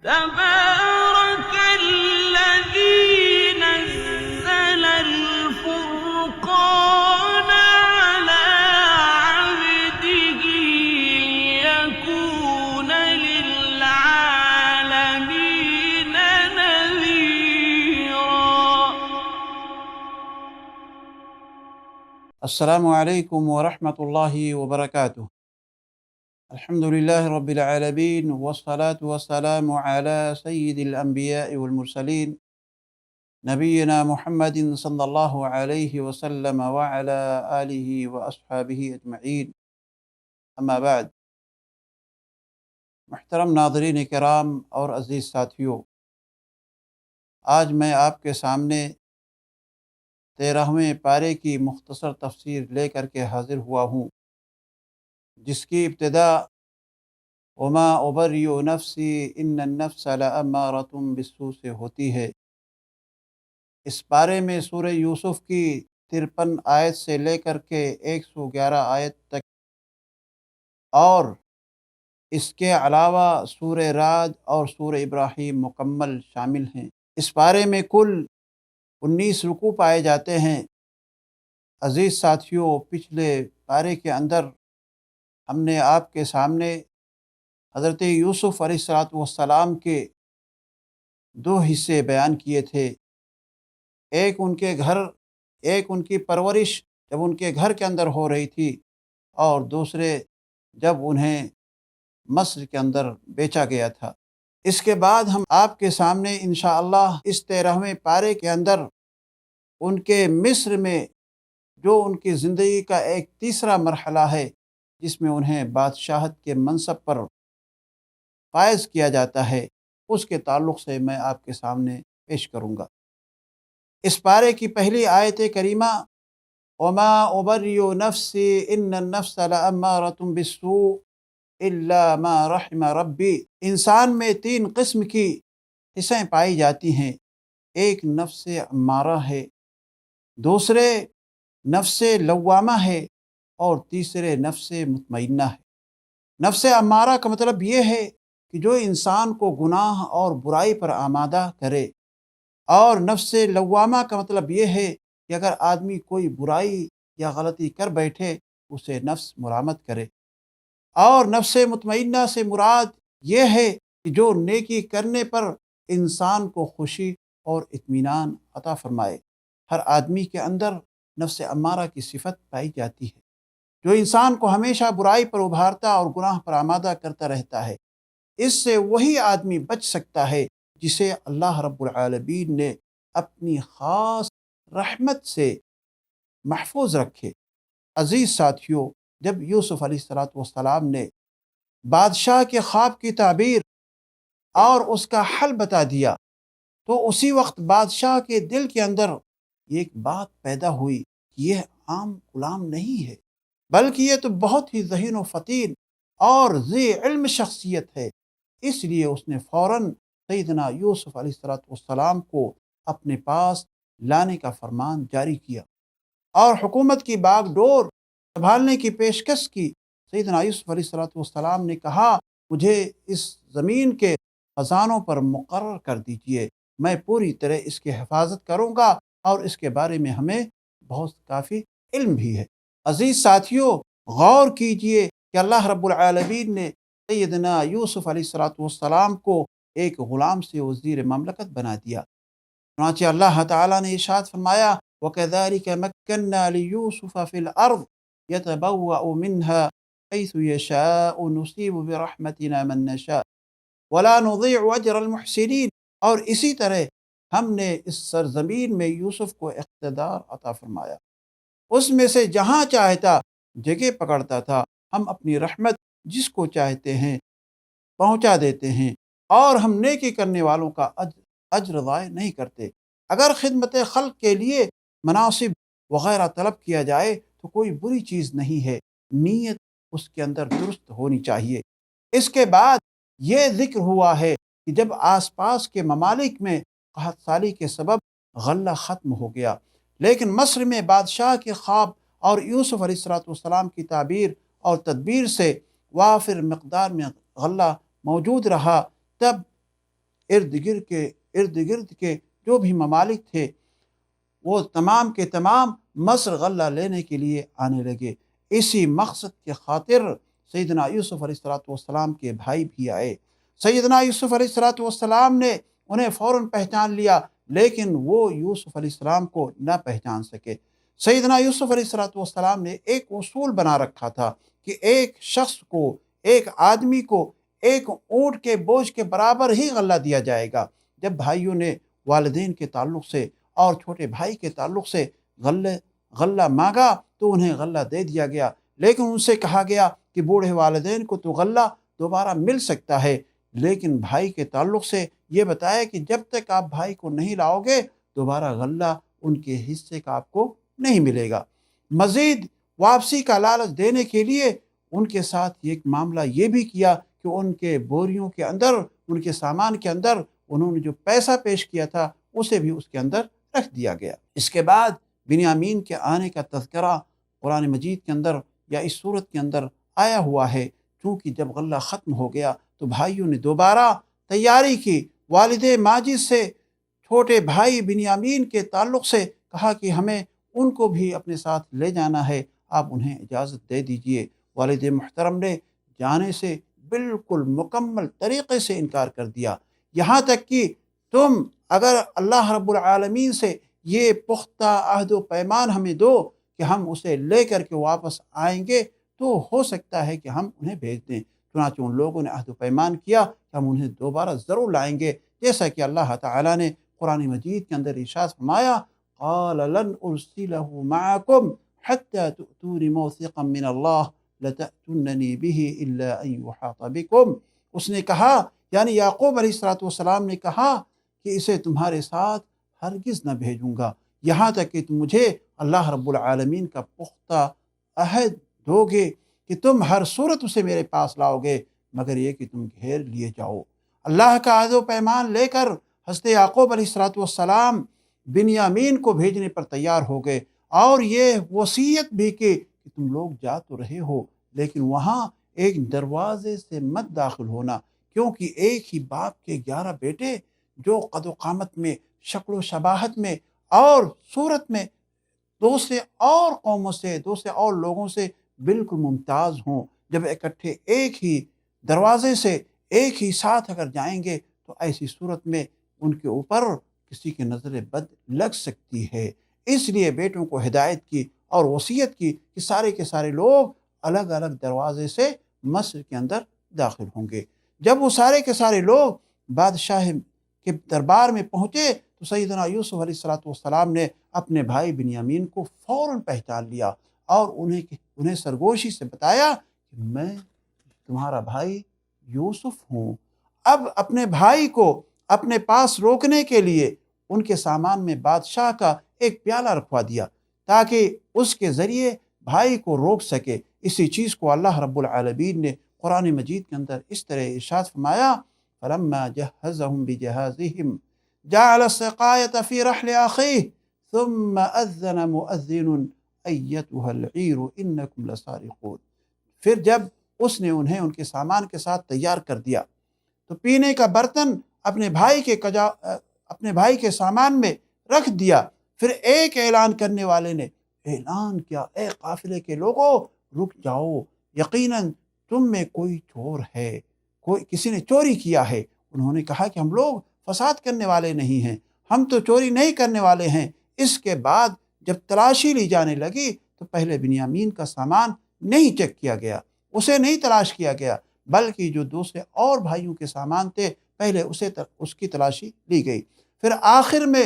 تبارك الذي نزل الفرقان على عبده ليكون للعالمين نذيرا۔ السلام علیکم ورحمۃ اللہ وبرکاتہ۔ الحمد للہ رب العالمین والصلاة والسلام علی سید الانبیاء والمرسلین نبینا محمد صلی اللہ علیہ وسلم وعلی آلہ واصحابہ اجمعین، اما بعد۔ محترم ناظرین کرام اور عزیز ساتھیوں، آج میں آپ کے سامنے 13ویں پارے کی مختصر تفسیر لے کر کے حاضر ہوا ہوں، جس کی ابتدا وما ابرئ نفسی ان النفس لامارۃ بالسوء سے ہوتی ہے۔ اس پارے میں سورہ یوسف کی 53 آیت سے لے کر کے 111 آیت تک، اور اس کے علاوہ سورہ رعد اور سورہ ابراہیم مکمل شامل ہیں۔ اس پارے میں کل 19 رکوع پائے جاتے ہیں۔ عزیز ساتھیوں، پچھلے پارے کے اندر ہم نے آپ کے سامنے حضرت یوسف علیہ السلام کے 2 حصے بیان کیے تھے۔ ایک ان کے گھر، ایک ان کی پرورش جب ان کے گھر کے اندر ہو رہی تھی، اور دوسرے جب انہیں مصر کے اندر بیچا گیا تھا۔ اس کے بعد ہم آپ کے سامنے انشاءاللہ اس 13ویں پارے کے اندر ان کے مصر میں جو ان کی زندگی کا ایک تیسرا مرحلہ ہے، جس میں انہیں بادشاہت کے منصب پر فائز کیا جاتا ہے، اس کے تعلق سے میں آپ کے سامنے پیش کروں گا۔ اس پارے کی پہلی آیت کریمہ وما ابرئ نفسی ان النفس لامارۃ بالسوء الا ما رحم ربی۔ انسان میں 3 قسم کی حصیں پائی جاتی ہیں۔ ایک نفس امارہ ہے، دوسرے نفس لوامہ ہے، اور تیسرے نفس مطمئنہ ہے۔ نفس امارہ کا مطلب یہ ہے کہ جو انسان کو گناہ اور برائی پر آمادہ کرے، اور نفس لوامہ کا مطلب یہ ہے کہ اگر آدمی کوئی برائی یا غلطی کر بیٹھے اسے نفس ملامت کرے، اور نفس مطمئنہ سے مراد یہ ہے کہ جو نیکی کرنے پر انسان کو خوشی اور اطمینان عطا فرمائے۔ ہر آدمی کے اندر نفس امارہ کی صفت پائی جاتی ہے، جو انسان کو ہمیشہ برائی پر ابھارتا اور گناہ پر آمادہ کرتا رہتا ہے۔ اس سے وہی آدمی بچ سکتا ہے جسے اللہ رب العالمین نے اپنی خاص رحمت سے محفوظ رکھے۔ عزیز ساتھیوں، جب یوسف علیہ السلام نے بادشاہ کے خواب کی تعبیر اور اس کا حل بتا دیا، تو اسی وقت بادشاہ کے دل کے اندر ایک بات پیدا ہوئی کہ یہ عام غلام نہیں ہے، بلکہ یہ تو بہت ہی ذہین و فطین اور ذی علم شخصیت ہے۔ اس لیے اس نے فوراً سیدنا یوسف علیہ السلام کو اپنے پاس لانے کا فرمان جاری کیا، اور حکومت کی باغ ڈور سنبھالنے کی پیشکش کی۔ سیدنا یوسف علیہ السلام نے کہا، مجھے اس زمین کے خزانوں پر مقرر کر دیجئے، میں پوری طرح اس کی حفاظت کروں گا، اور اس کے بارے میں ہمیں بہت کافی علم بھی ہے۔ عزیز ساتھیوں، غور کیجئے کہ اللہ رب العالمین نے سیدنا یوسف علیہ السلام کو ایک غلام سے وزیر مملکت بنا دیا۔ چنانچہ اللہ تعالیٰ نے ارشاد فرمایا، وَكَذَلِكَ مَكَّنَّا لِيُوسُفَ فِي الْأَرْضِ يَتَبَوَّأُ مِنْهَا حَيْثُ يَشَاءُ نُصِيبُ بِرَحْمَتِنَا مَن نَّشَاءُ وَلَا نُضِيعُ أَجْرَ الْمُحْسِنِينَ۔ اور اسی طرح ہم نے اس سرزمین میں یوسف کو اقتدار عطا فرمایا، اس میں سے جہاں چاہتا جگہ پکڑتا تھا۔ ہم اپنی رحمت جس کو چاہتے ہیں پہنچا دیتے ہیں، اور ہم نیکی کرنے والوں کا اجر ضائع نہیں کرتے۔ اگر خدمت خلق کے لیے مناصب وغیرہ طلب کیا جائے تو کوئی بری چیز نہیں ہے، نیت اس کے اندر درست ہونی چاہیے۔ اس کے بعد یہ ذکر ہوا ہے کہ جب آس پاس کے ممالک میں قحط سالی کے سبب غلہ ختم ہو گیا، لیکن مصر میں بادشاہ کے خواب اور یوسف علیہ السلام کی تعبیر اور تدبیر سے وافر مقدار میں غلہ موجود رہا۔ تب ارد گرد کے جو بھی ممالک تھے وہ تمام کے تمام مصر غلہ لینے کے لیے آنے لگے۔ اسی مقصد کے خاطر سیدنا یوسف علیہ السلام کے بھائی بھی آئے۔ سیدنا یوسف علیہ السلام نے انہیں فوراً پہچان لیا، لیکن وہ یوسف علیہ السلام کو نہ پہچان سکے۔ سیدنا یوسف علیہ السلام نے ایک اصول بنا رکھا تھا کہ ایک شخص کو، ایک آدمی کو ایک اونٹ کے بوجھ کے برابر ہی غلہ دیا جائے گا۔ جب بھائیوں نے والدین کے تعلق سے اور چھوٹے بھائی کے تعلق سے غلہ مانگا تو انہیں غلہ دے دیا گیا، لیکن ان سے کہا گیا کہ بوڑھے والدین کو تو غلہ دوبارہ مل سکتا ہے، لیکن بھائی کے تعلق سے یہ بتایا کہ جب تک آپ بھائی کو نہیں لاؤ گے دوبارہ غلہ ان کے حصے کا آپ کو نہیں ملے گا۔ مزید واپسی کا لالچ دینے کے لیے ان کے ساتھ ایک معاملہ یہ بھی کیا کہ ان کے بوریوں کے اندر، ان کے سامان کے اندر انہوں نے جو پیسہ پیش کیا تھا اسے بھی اس کے اندر رکھ دیا گیا۔ اس کے بعد بنیامین کے آنے کا تذکرہ قرآن مجید کے اندر یا اس صورت کے اندر آیا ہوا ہے۔ چونکہ جب غلہ ختم ہو گیا تو بھائیوں نے دوبارہ تیاری کی۔ والد ماجد سے چھوٹے بھائی بنیامین کے تعلق سے کہا کہ ہمیں ان کو بھی اپنے ساتھ لے جانا ہے، آپ انہیں اجازت دے دیجئے۔ والد محترم نے جانے سے بالکل مکمل طریقے سے انکار کر دیا، یہاں تک کہ تم اگر اللہ رب العالمین سے یہ پختہ عہد و پیمان ہمیں دو کہ ہم اسے لے کر کے واپس آئیں گے تو ہو سکتا ہے کہ ہم انہیں بھیج دیں۔ چنانچہ ان لوگوں نے عہد و پیمان کیا کہ ہم انہیں دوبارہ ضرور لائیں گے، جیسا کہ اللہ تعالیٰ نے قرآن مجید کے اندر ارشاد فرمایا، قال لن ارسلہ معکم حتی تؤتون موثقا من اللہ لتأتوننی به الا ان یحاط بکم۔ اس نے کہا، یعنی یعقوب علیہ السلام نے کہا کہ اسے تمہارے ساتھ ہرگز نہ بھیجوں گا یہاں تک کہ تم مجھے اللہ رب العالمین کا پختہ عہد دو گے کہ تم ہر صورت اسے میرے پاس لاؤ گے، مگر یہ کہ تم گھیر لیے جاؤ۔ اللہ کا عہد و پیمان لے کر حضرت یعقوب علیہ السلام بنیامین کو بھیجنے پر تیار ہو گئے، اور یہ وصیت بھی کہ تم لوگ جا تو رہے ہو لیکن وہاں ایک دروازے سے مت داخل ہونا، کیونکہ ایک ہی باپ کے 11 بیٹے جو قد و قامت میں، شکل و شباہت میں اور صورت میں دوسرے اور قوموں سے، دوسرے اور لوگوں سے بالکل ممتاز ہوں، جب اکٹھے ایک ہی دروازے سے ایک ہی ساتھ اگر جائیں گے تو ایسی صورت میں ان کے اوپر کسی کی نظر بد لگ سکتی ہے۔ اس لیے بیٹوں کو ہدایت کی اور وصیت کی کہ سارے کے سارے لوگ الگ الگ دروازے سے مصر کے اندر داخل ہوں گے۔ جب وہ سارے کے سارے لوگ بادشاہ کے دربار میں پہنچے تو سیدنا یوسف علیہ السلام نے اپنے بھائی بنیامین کو فوراً پہچان لیا اور انہیں سرگوشی سے بتایا کہ میں تمہارا بھائی یوسف ہوں۔ اب اپنے بھائی کو اپنے پاس روکنے کے لیے ان کے سامان میں بادشاہ کا ایک پیالہ رکھوا دیا تاکہ اس کے ذریعے بھائی کو روک سکے۔ اسی چیز کو اللہ رب العالمین نے قرآن مجید کے اندر اس طرح ارشاد فرمایا، فَلَمَّا جَهَّزَهُمْ بِجَهَازِهِمْ جَعَلَ السِّقَایَةَ فِي رَحْلِ أَخِیهِ ثُمَّ أَذَّنَ مُؤَذِّنٌ أَیَّتُهَا الْعِیرُ إِنَّکُمْ لَسَارِقُونَ۔ پھر جب اس نے انہیں ان کے سامان کے ساتھ تیار کر دیا تو پینے کا برتن اپنے بھائی کے سامان میں رکھ دیا۔ پھر ایک اعلان کرنے والے نے اعلان کیا، اے قافلے کے لوگوں رک جاؤ، یقیناً تم میں کوئی چور ہے، کسی نے چوری کیا ہے۔ انہوں نے کہا کہ ہم لوگ فساد کرنے والے نہیں ہیں، ہم تو چوری نہیں کرنے والے ہیں۔ اس کے بعد جب تلاشی لی جانے لگی تو پہلے بنیامین کا سامان نہیں چیک کیا گیا، اسے نہیں تلاش کیا گیا، بلکہ جو دوسرے اور بھائیوں کے سامان تھے پہلے اس کی تلاشی لی گئی۔ پھر آخر میں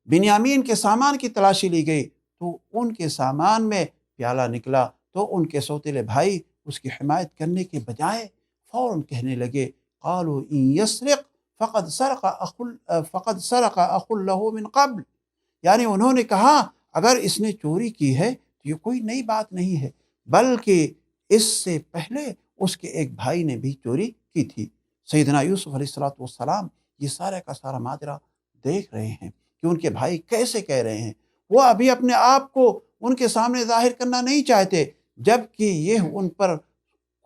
بنیامین کے سامان کی تلاشی لی گئی تو ان کے سامان میں پیالہ نکلا، تو ان کے سوتیلے بھائی اس کی حمایت کرنے کے بجائے فوراً کہنے لگے، قالوا ان يسرق فقد سرق اخ له من قبل، یعنی انہوں نے کہا اگر اس نے چوری کی ہے تو یہ کوئی نئی بات نہیں ہے، بلکہ اس سے پہلے اس کے ایک بھائی نے بھی چوری کی تھی۔ سیدنا یوسف علیہ السلام یہ سارا کا سارا ماجرا دیکھ رہے ہیں کہ ان کے بھائی کیسے کہہ رہے ہیں۔ وہ ابھی اپنے آپ کو ان کے سامنے ظاہر کرنا نہیں چاہتے، جبکہ یہ ان پر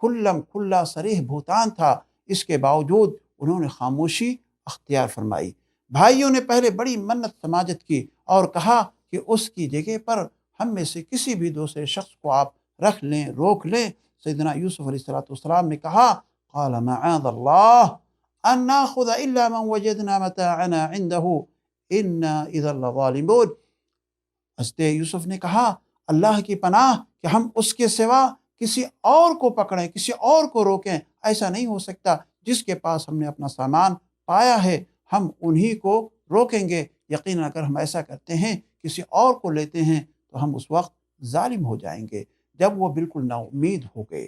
کھلا صریح بہتان تھا۔ اس کے باوجود انہوں نے خاموشی اختیار فرمائی۔ بھائیوں نے پہلے بڑی منت سماجت کی اور کہا کہ اس کی جگہ پر ہم میں سے کسی بھی دوسرے شخص کو آپ رکھ لیں، روک لیں۔ سیدنا یوسف علیہ السلام نے کہا قال معاذ اللہ ان ناخذ الا من وجدنا متاعنا عنده انا اذا لظالمون۔ حضرت یوسف نے کہا اللہ کی پناہ کہ ہم اس کے سوا کسی اور کو پکڑیں، کسی اور کو روکیں، ایسا نہیں ہو سکتا۔ جس کے پاس ہم نے اپنا سامان پایا ہے ہم انہی کو روکیں گے۔ یقیناً اگر ہم ایسا کرتے ہیں، کسی اور کو لیتے ہیں، تو ہم اس وقت ظالم ہو جائیں گے۔ جب وہ بالکل نا امید ہو گئے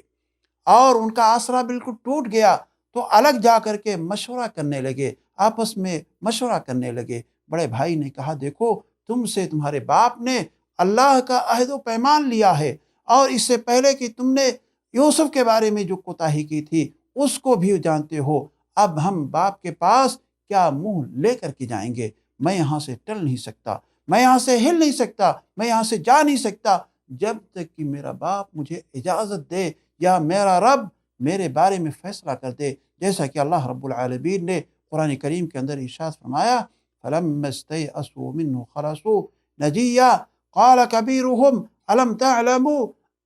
اور ان کا آسرا بالکل ٹوٹ گیا تو الگ جا کر کے مشورہ کرنے لگے، آپس میں مشورہ کرنے لگے۔ بڑے بھائی نے کہا دیکھو تم سے تمہارے باپ نے اللہ کا عہد و پیمان لیا ہے، اور اس سے پہلے کہ تم نے یوسف کے بارے میں جو کوتاہی کی تھی اس کو بھی جانتے ہو۔ اب ہم باپ کے پاس کیا منہ لے کر کے جائیں گے؟ میں یہاں سے ٹل نہیں سکتا، میں یہاں سے ہل نہیں سکتا، میں یہاں سے جا نہیں سکتا جب تک کہ میرا باپ مجھے اجازت دے یا میرا رب میرے بارے میں فیصلہ کر دے۔ جیسا کہ اللہ رب العالمین نے قرآن کریم کے اندر ارشاد فرمایا فَلَمَّا اسْتَيْأَسُوا مِنْهُ خَلَصُوا نَجِيًّا قَالَ كَبِيرُهُمْ أَلَمْ تَعْلَمُوا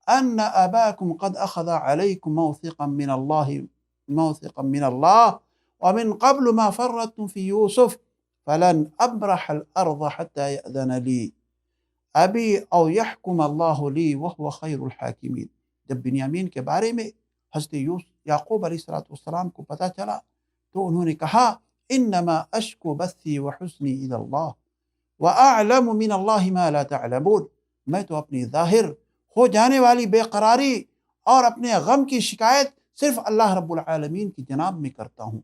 أَنَّ أَبَاكُمْ قَدْ أَخَذَ عَلَيْكُمْ موثقا من الله ومن قبل ما فرطتم في يوسف فلن أبرح الأرض حتى يأذن لي أبي أو يحكم الله لي وهو خير الحاكمين۔ جب بنیامین کے بارے میں حضرت یعقوب علیہ السلام کو پتہ چلا تو انہوں نے کہا انما اشکو بثی وحزنی الی اللہ واعلم من اللہ ما لا تعلمون۔ میں تو اپنی ظاہر ہو جانے والی بے قراری اور اپنے غم کی شکایت صرف اللہ رب العالمین کی جناب میں کرتا ہوں،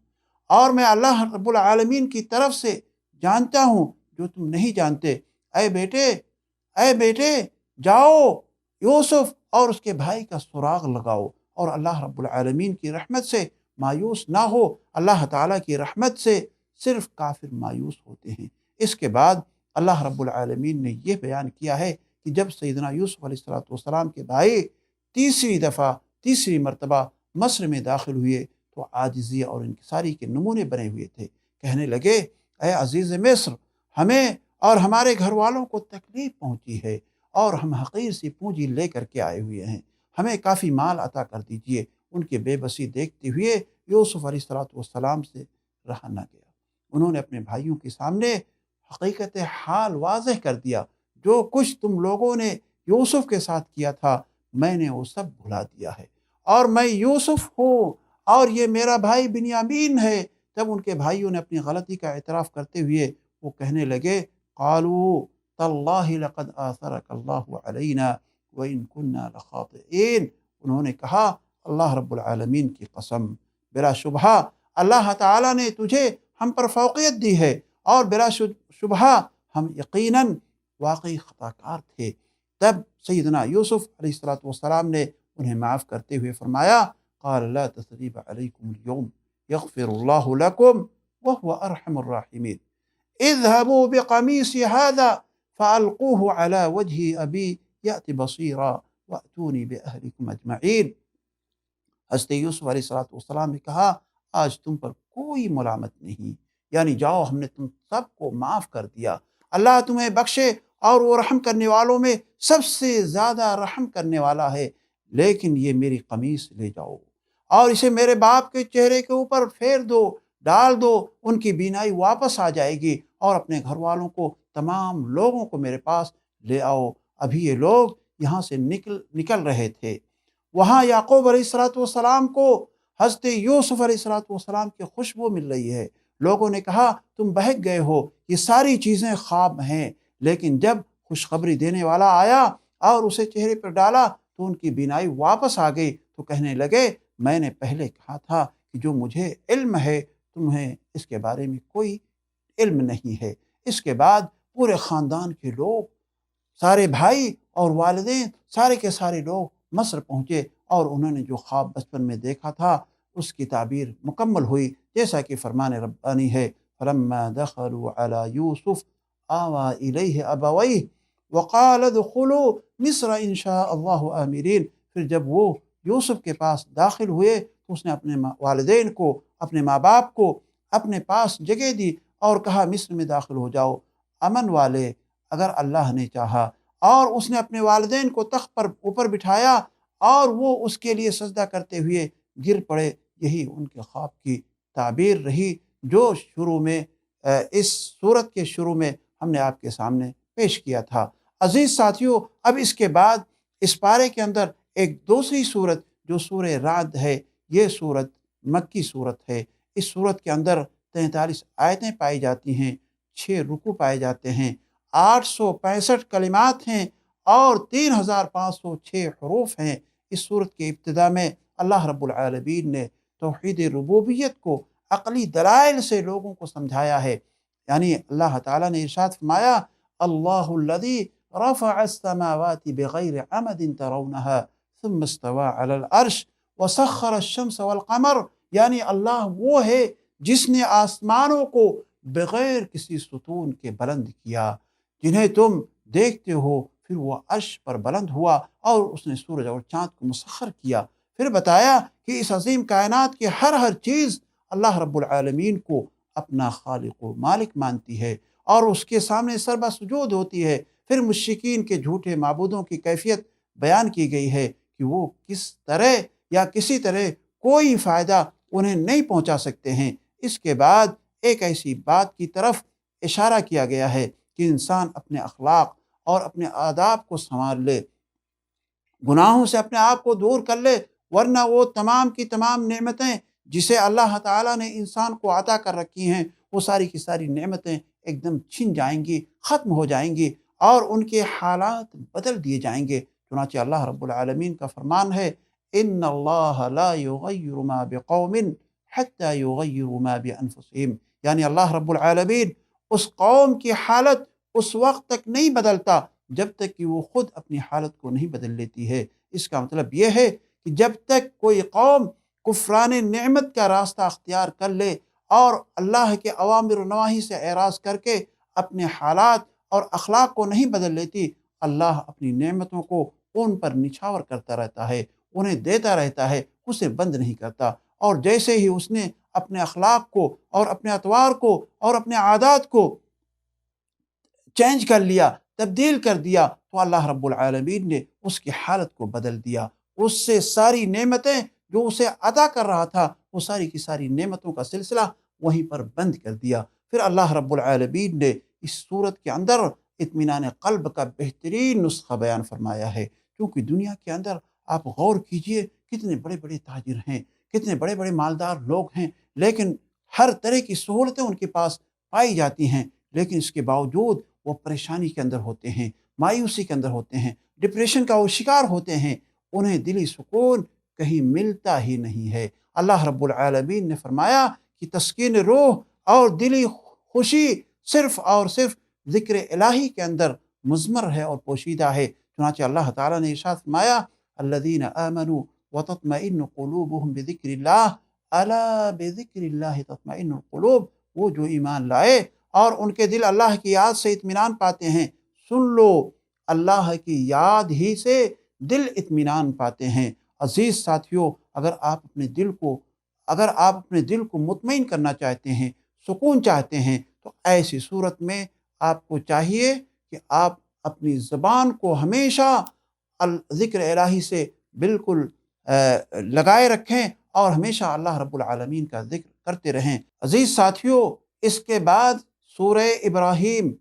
اور میں اللہ رب العالمین کی طرف سے جانتا ہوں جو تم نہیں جانتے۔ اے بیٹے جاؤ یوسف اور اس کے بھائی کا سراغ لگاؤ، اور اللہ رب العالمین کی رحمت سے مایوس نہ ہو۔ اللہ تعالیٰ کی رحمت سے صرف کافر مایوس ہوتے ہیں۔ اس کے بعد اللہ رب العالمین نے یہ بیان کیا ہے کہ جب سیدنا یوسف علیہ السلام کے بھائی تیسری مرتبہ مصر میں داخل ہوئے تو عاجزی اور انکساری کے نمونے بنے ہوئے تھے۔ کہنے لگے اے عزیز مصر، ہمیں اور ہمارے گھر والوں کو تکلیف پہنچی ہے اور ہم حقیر سی پونجی لے کر کے آئے ہوئے ہیں، ہمیں کافی مال عطا کر دیجئے۔ ان کی بے بسی دیکھتے ہوئے یوسف علیہ السلام سے رہا نہ گیا۔ انہوں نے اپنے بھائیوں کے سامنے حقیقت حال واضح کر دیا، جو کچھ تم لوگوں نے یوسف کے ساتھ کیا تھا میں نے وہ سب بھلا دیا ہے، اور میں یوسف ہوں اور یہ میرا بھائی بنیامین ہے۔ تب ان کے بھائیوں نے اپنی غلطی کا اعتراف کرتے ہوئے وہ کہنے لگے قالوا تاللہ لقد آثرک اللہ علینا وإن كنا لخاطئین۔ انہوں نے کہا اللہ رب العالمین کی قسم، بلا شبہ اللہ تعالیٰ نے تجھے ہم پر فوقیت دی ہے، اور بلا شبہ ہم یقیناً واقعی خطا کار تھے۔ تب سیدنا یوسف علیہ السلام نے انہیں معاف کرتے ہوئے فرمایا قال لا تثریب علیکم اليوم یغفر اللہ لکم وهو ارحم الراحمین اذهبوا بقمیصی هذا فالقوه على وجه ابی یأت بصیرا واتونی باہلکم اجمعین۔ حضرت یوسف علیہ السلام نے کہا آج تم پر کوئی ملامت نہیں، یعنی جاؤ ہم نے تم سب کو معاف کر دیا، اللہ تمہیں بخشے اور وہ رحم کرنے والوں میں سب سے زیادہ رحم کرنے والا ہے۔ لیکن یہ میری قمیص لے جاؤ اور اسے میرے باپ کے چہرے کے اوپر پھیر دو، ڈال دو، ان کی بینائی واپس آ جائے گی، اور اپنے گھر والوں کو تمام لوگوں کو میرے پاس لے آؤ۔ ابھی یہ لوگ یہاں سے نکل رہے تھے، وہاں یعقوب علیہ السلام کو حضرت یوسف علیہ السلام کی خوشبو مل رہی ہے۔ لوگوں نے کہا تم بہک گئے ہو، یہ ساری چیزیں خواب ہیں۔ لیکن جب خوشخبری دینے والا آیا اور اسے چہرے پر ڈالا تو ان کی بینائی واپس آ گئی، تو کہنے لگے میں نے پہلے کہا تھا کہ جو مجھے علم ہے تمہیں اس کے بارے میں کوئی علم نہیں ہے۔ اس کے بعد پورے خاندان کے لوگ، سارے بھائی اور والدین، سارے کے سارے لوگ مصر پہنچے، اور انہوں نے جو خواب بچپن میں دیکھا تھا اس کی تعبیر مکمل ہوئی، جیسا کہ فرمان ربانی ہے فلما دخلوا على یوسف آوى الیہ ابویہ وقال ادخلوا مصر ان شاء اللہ آمنین۔ پھر جب وہ یوسف کے پاس داخل ہوئے تو اس نے اپنے والدین کو، اپنے ماں باپ کو اپنے پاس جگہ دی اور کہا مصر میں داخل ہو جاؤ امن والے، اگر اللہ نے چاہا۔ اور اس نے اپنے والدین کو تخت پر اوپر بٹھایا اور وہ اس کے لیے سجدہ کرتے ہوئے گر پڑے۔ یہی ان کے خواب کی تعبیر رہی جو شروع میں اس صورت کے شروع میں ہم نے آپ کے سامنے پیش کیا تھا۔ عزیز ساتھیوں، اب اس کے بعد اس پارے کے اندر ایک دوسری صورت جو سورہ رعد ہے، یہ صورت مکی صورت ہے۔ اس صورت کے اندر 43 آیتیں پائی جاتی ہیں، 6 رکوع پائے جاتے ہیں، 865 کلمات ہیں اور 3506 حروف ہیں۔ اس صورت کے ابتدا میں اللہ رب العالمین نے توحید ربوبیت کو عقلی دلائل سے لوگوں کو سمجھایا ہے۔ یعنی اللہ تعالیٰ نے ارشاد فرمایا اللہ الذی رفع السماوات بغیر عمد ترونها ثم استوى على العرش وسخر الشمس والقمر، یعنی اللہ وہ ہے جس نے آسمانوں کو بغیر کسی ستون کے بلند کیا، جنہیں تم دیکھتے ہو، پھر وہ عرش پر بلند ہوا اور اس نے سورج اور چاند کو مسخر کیا۔ پھر بتایا کہ اس عظیم کائنات کی ہر چیز اللہ رب العالمین کو اپنا خالق و مالک مانتی ہے اور اس کے سامنے سربہ سجود ہوتی ہے۔ پھر مشرکین کے جھوٹے معبودوں کی کیفیت بیان کی گئی ہے کہ وہ کس طرح یا کسی طرح کوئی فائدہ انہیں نہیں پہنچا سکتے ہیں۔ اس کے بعد ایک ایسی بات کی طرف اشارہ کیا گیا ہے کہ انسان اپنے اخلاق اور اپنے آداب کو سنوار لے، گناہوں سے اپنے آپ کو دور کر لے، ورنہ وہ تمام کی تمام نعمتیں جسے اللہ تعالیٰ نے انسان کو عطا کر رکھی ہیں، وہ ساری کی ساری نعمتیں ایک دم چھن جائیں گی، ختم ہو جائیں گی اور ان کے حالات بدل دیے جائیں گے۔ چنانچہ اللہ رب العالمین کا فرمان ہے ان اللہ لا یغیر ما بقوم حتی یغیروا ما بانفسہم، یعنی اللہ رب العالمین اس قوم کی حالت اس وقت تک نہیں بدلتا جب تک کہ وہ خود اپنی حالت کو نہیں بدل لیتی ہے۔ اس کا مطلب یہ ہے کہ جب تک کوئی قوم کفران نعمت کا راستہ اختیار کر لے اور اللہ کے اوامر و نواہی سے اعراض کر کے اپنے حالات اور اخلاق کو نہیں بدل لیتی، اللہ اپنی نعمتوں کو ان پر نچھاور کرتا رہتا ہے، انہیں دیتا رہتا ہے، اسے بند نہیں کرتا۔ اور جیسے ہی اس نے اپنے اخلاق کو اور اپنے اطوار کو اور اپنے عادات کو چینج کر لیا، تبدیل کر دیا، تو اللہ رب العالمین نے اس کی حالت کو بدل دیا، اس سے ساری نعمتیں جو اسے عطا کر رہا تھا وہ ساری کی ساری نعمتوں کا سلسلہ وہیں پر بند کر دیا۔ پھر اللہ رب العالمین نے اس صورت کے اندر اطمینان قلب کا بہترین نسخہ بیان فرمایا ہے، کیونکہ دنیا کے اندر آپ غور کیجئے کتنے بڑے بڑے تاجر ہیں، کتنے بڑے بڑے مالدار لوگ ہیں، لیکن ہر طرح کی سہولتیں ان کے پاس پائی جاتی ہیں، لیکن اس کے باوجود وہ پریشانی کے اندر ہوتے ہیں، مایوسی کے اندر ہوتے ہیں، ڈپریشن کا وہ شکار ہوتے ہیں، انہیں دلی سکون کہیں ملتا ہی نہیں ہے۔ اللہ رب العالمین نے فرمایا کہ تسکین روح اور دلی خوشی صرف اور صرف ذکر الہی کے اندر مضمر ہے اور پوشیدہ ہے۔ چنانچہ اللہ تعالیٰ نے ارشاد فرمایا الذین آمنوا وتطمئن قلوبهم بذکر اللہ الا بذکر اللہ تطمئن القلوب، وہ جو ایمان لائے اور ان کے دل اللہ کی یاد سے اطمینان پاتے ہیں، سن لو اللہ کی یاد ہی سے دل اطمینان پاتے ہیں۔ عزیز ساتھیوں، اگر آپ اپنے دل کو مطمئن کرنا چاہتے ہیں، سکون چاہتے ہیں، تو ایسی صورت میں آپ کو چاہیے کہ آپ اپنی زبان کو ہمیشہ ذکر الہی سے بالکل لگائے رکھیں اور ہمیشہ اللہ رب العالمین کا ذکر کرتے رہیں۔ عزیز ساتھیوں، اس کے بعد سورہ ابراہیم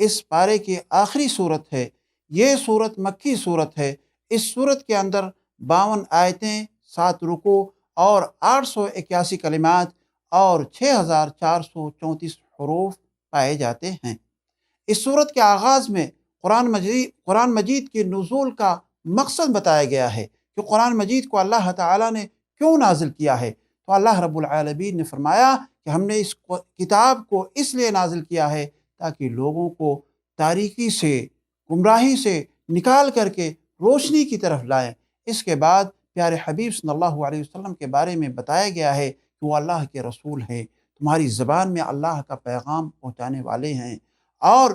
اس پارے کی آخری صورت ہے۔ یہ صورت مکی صورت ہے۔ اس صورت کے اندر 52 آیتیں، 7 رکوع اور 881 کلمات اور 6434 حروف پائے جاتے ہیں۔ اس صورت کے آغاز میں قرآن مجید کے نزول کا مقصد بتایا گیا ہے کہ قرآن مجید کو اللہ تعالیٰ نے کیوں نازل کیا ہے۔ تو اللہ رب العالمین نے فرمایا کہ ہم نے اس کتاب کو اس لیے نازل کیا ہے تاکہ لوگوں کو تاریکی سے، گمراہی سے نکال کر کے روشنی کی طرف لائیں۔ اس کے بعد پیارے حبیب صلی اللہ علیہ وسلم کے بارے میں بتایا گیا ہے کہ وہ اللہ کے رسول ہیں، تمہاری زبان میں اللہ کا پیغام پہنچانے والے ہیں اور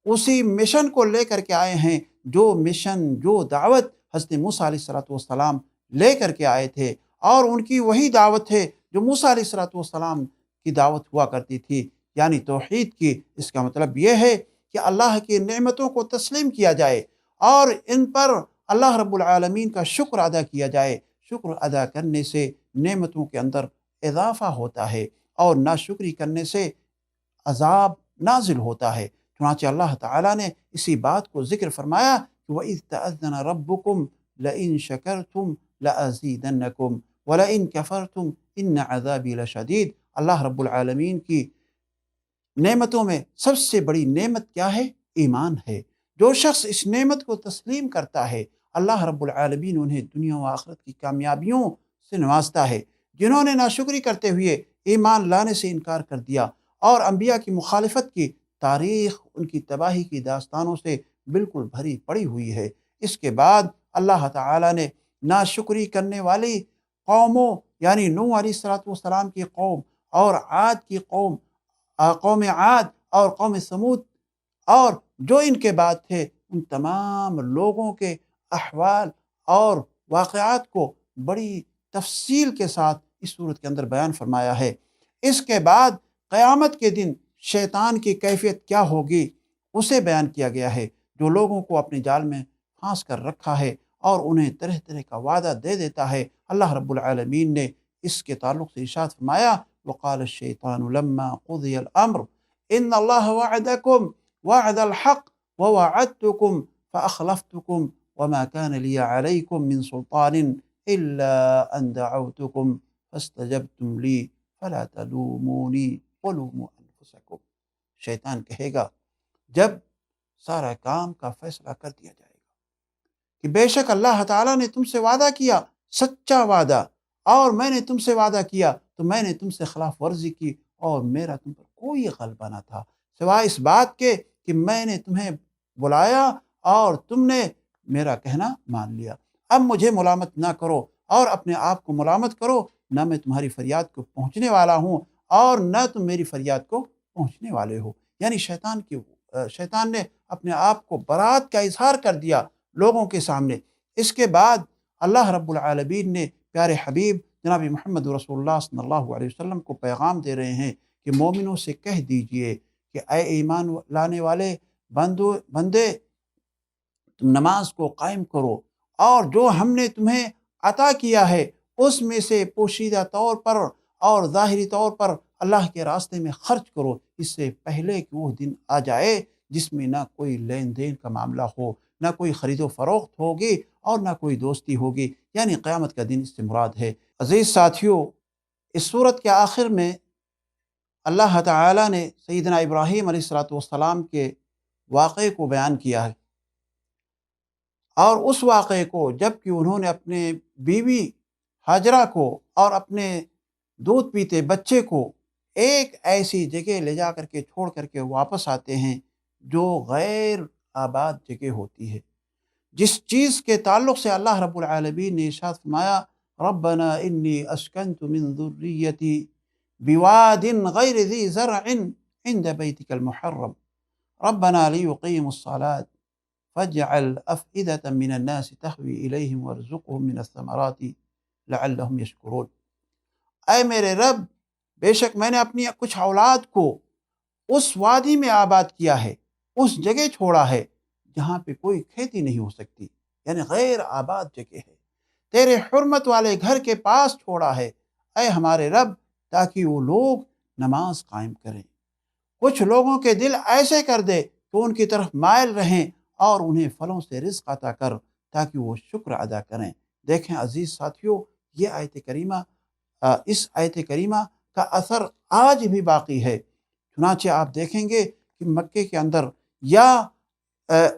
اسی مشن کو لے کر کے آئے ہیں جو مشن، جو دعوت حضرت موسیٰ علیہ السلام لے کر کے آئے تھے، اور ان کی وہی دعوت ہے جو موسیٰ علیہ الصلوۃ والسلام کی دعوت ہوا کرتی تھی، یعنی توحید کی۔ اس کا مطلب یہ ہے کہ اللہ کی نعمتوں کو تسلیم کیا جائے اور ان پر اللہ رب العالمین کا شکر ادا کیا جائے۔ شکر ادا کرنے سے نعمتوں کے اندر اضافہ ہوتا ہے اور ناشکری کرنے سے عذاب نازل ہوتا ہے۔ چنانچہ اللہ تعالیٰ نے اسی بات کو ذکر فرمایا کہ وَإِذْ تَأَذَّنَ رَبُّكُمْ لَئِن شَكَرْتُمْ لَأَزِيدَنَّكُمْ وَلَئِن كَفَرْتُمْ إِنَّ عَذَابِي لَشَدِيدٌ۔ اللہ رب العالمین کی نعمتوں میں سب سے بڑی نعمت کیا ہے؟ ایمان ہے۔ جو شخص اس نعمت کو تسلیم کرتا ہے، اللہ رب العالمین انہیں دنیا و آخرت کی کامیابیوں سے نوازتا ہے۔ جنہوں نے ناشکری کرتے ہوئے ایمان لانے سے انکار کر دیا اور انبیاء کی مخالفت کی، تاریخ ان کی تباہی کی داستانوں سے بالکل بھری پڑی ہوئی ہے۔ اس کے بعد اللہ تعالیٰ نے ناشکری کرنے والی قوموں یعنی نوح علیہ السلام کی قوم اور عاد کی قوم، قوم عاد اور قوم سمود اور جو ان کے بعد تھے، ان تمام لوگوں کے احوال اور واقعات کو بڑی تفصیل کے ساتھ اس صورت کے اندر بیان فرمایا ہے۔ اس کے بعد قیامت کے دن شیطان کی کیفیت کیا ہوگی اسے بیان کیا گیا ہے، جو لوگوں کو اپنے جال میں پھانس کر رکھا ہے اور انہیں طرح طرح کا وعدہ دے دیتا ہے۔ اللہ رب العالمین نے اس کے تعلق سے ارشاد فرمایا وقال الشیطان لما قضی الامر ان اللہ وعدکم وعد الحق ووعدتکم فاخلفتکم وما كان لي عليكم من سلطان الا ان دعوتکم فاستجبتم لي فلا تلوموني ولوموا انفسکم۔ شیطان کہے گا جب سارا کام کا فیصلہ کر دیا جائے گا کہ بے شک اللہ تعالیٰ نے تم سے وعدہ کیا، سچا وعدہ، اور میں نے تم سے وعدہ کیا تو میں نے تم سے خلاف ورزی کی اور میرا تم پر کوئی غلبہ نہ تھا سوائے اس بات کے کہ میں نے تمہیں بلایا اور تم نے میرا کہنا مان لیا۔ اب مجھے ملامت نہ کرو اور اپنے آپ کو ملامت کرو، نہ میں تمہاری فریاد کو پہنچنے والا ہوں اور نہ تم میری فریاد کو پہنچنے والے ہو۔ یعنی شیطان نے اپنے آپ کو برات کا اظہار کر دیا لوگوں کے سامنے۔ اس کے بعد اللہ رب العالمین نے پیارے حبیب جناب محمد رسول اللہ صلی اللہ علیہ وسلم کو پیغام دے رہے ہیں کہ مومنوں سے کہہ دیجئے کہ اے ایمان لانے والے بندے، تم نماز کو قائم کرو اور جو ہم نے تمہیں عطا کیا ہے اس میں سے پوشیدہ طور پر اور ظاہری طور پر اللہ کے راستے میں خرچ کرو، اس سے پہلے کہ وہ دن آ جائے جس میں نہ کوئی لین دین کا معاملہ ہو، نہ کوئی خرید و فروخت ہوگی اور نہ کوئی دوستی ہوگی، یعنی قیامت کا دن اس سے مراد ہے۔ عزیز ساتھیوں، اس صورت کے آخر میں اللہ تعالیٰ نے سیدنا ابراہیم علیہ السلام کے واقعے کو بیان کیا ہے، اور اس واقعے کو جب کہ انہوں نے اپنے بیوی ہاجرہ کو اور اپنے دودھ پیتے بچے کو ایک ایسی جگہ لے جا کر کے چھوڑ کر کے واپس آتے ہیں جو غیر آباد جگہ ہوتی ہے، جس چیز کے تعلق سے اللہ رب العالمین نے ارشاد فرمایا ربنا انی اسکنت من ذریتی بواد غیر ذی زرع عند بیتک المحرم ربنا لیقیموا الصلاة فاجعل افئدة من الناس تهوی الیہم وارزقهم من الثمرات لعلهم یشکرون۔ اے میرے رب، بے شک میں نے اپنی کچھ اولاد کو اس وادی میں آباد کیا ہے، اس جگہ چھوڑا ہے جہاں پہ کوئی کھیتی نہیں ہو سکتی، یعنی غیر آباد جگہ ہے، تیرے حرمت والے گھر کے پاس چھوڑا ہے اے ہمارے رب، تاکہ وہ لوگ نماز قائم کریں۔ کچھ لوگوں کے دل ایسے کر دے کہ ان کی طرف مائل رہیں اور انہیں پھلوں سے رزق عطا کر تاکہ وہ شکر ادا کریں۔ دیکھیں عزیز ساتھیوں، یہ آیت کریمہ، اس آیت کریمہ کا اثر آج بھی باقی ہے۔ چنانچہ آپ دیکھیں گے کہ مکے کے اندر یا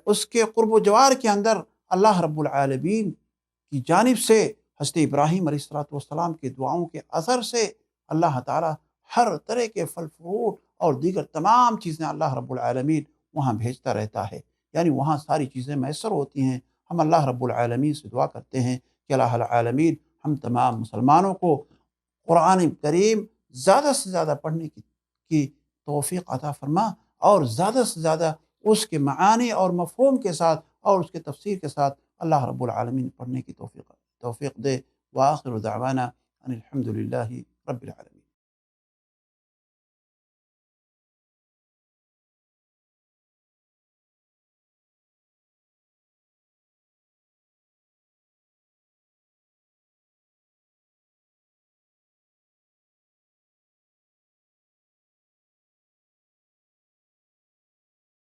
اس کے قرب و جوار کے اندر اللہ رب العالمین کی جانب سے حضرت ابراہیم علیہ السلام کی دعاؤں کے اثر سے اللہ تعالیٰ ہر طرح کے پھل فروٹ اور دیگر تمام چیزیں اللہ رب العالمین وہاں بھیجتا رہتا ہے، یعنی وہاں ساری چیزیں میسر ہوتی ہیں۔ ہم اللہ رب العالمین سے دعا کرتے ہیں کہ اللہ العالمین ہم تمام مسلمانوں کو قرآن کریم زیادہ سے زیادہ پڑھنے کی توفیق عطا فرما اور زیادہ سے زیادہ اس کے معانی اور مفہوم کے ساتھ اور اس کے تفسیر کے ساتھ اللہ رب العالمین پڑھنے کی توفیق دے۔ وآخر دعوانا ان الحمد للہ رب العالمین۔